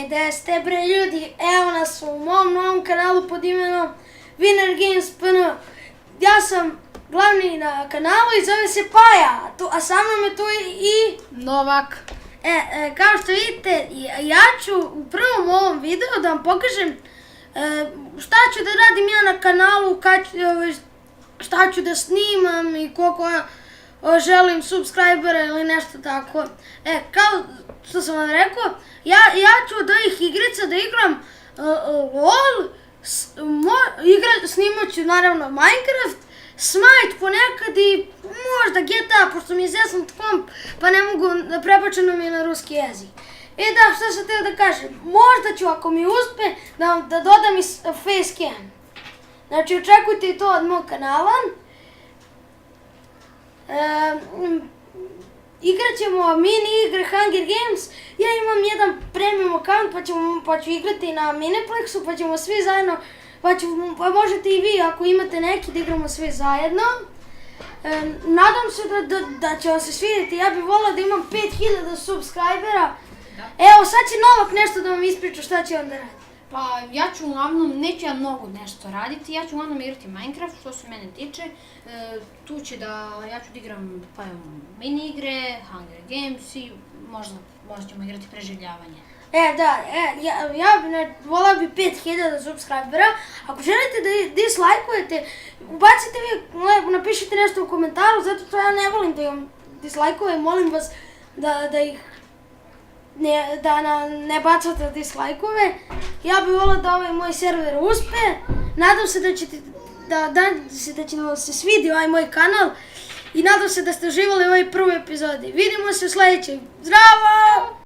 Da ste bre ljudi, evo nas u mom novom kanalu pod imenom Winner Games PN. Ja sam glavni na kanalu i zove se Paja, a sa mnom je tu i Novak. Kao što vidite, ja ću u prvom ovom videu da vam pokažem šta ću da radim ja na kanalu, šta ću da snimam i koliko želim subscribera ili nešto tako. Kao što sam vam rekao, ja ću od ovih igrica da igram LOL, snimat ću naravno Minecraft, Smite ponekad i možda GTA, pošto mi je zeznut komp pa ne mogu, prebačeno mi je na ruski jezik. Da, što sam teo da kažem, možda ću ako mi uspe da dodam i facecam. Znači očekujte i to od mog kanala. Igrat ćemo mini igre Hunger Games. Ja imam jedan premium account pa ću igrati na Mineplexu, pa ćemo svi zajedno, pa možete i vi ako imate neki da igramo svi zajedno. Nadam se da će vam se svidjeti, ja bih volila da imam 5000 subscribera. Evo sad će Novak nešto da vam ispriča šta će on da radi. Pa ja ću uglavnom, neću ja mnogo nešto raditi, ja ću uglavnom igrati Minecraft što se mene tiče. Tu će ja ću da igram mini igre, Hunger Games i možda ćemo igrati preživljavanje. Volao bi 5000 subscribera. Ako želite da dislajkujete, ubacite vi, napišite nešto u komentaru, zato što ja ne volim da imam dislajkove i molim vas da ne bacate dislajkove. Ja bih volila da ovaj moj server uspe. Nadam se da će vam se svidi ovaj moj kanal i nadam se da ste uživali u ovoj prvoj epizodi. Vidimo se u sljedećoj. Zdravo!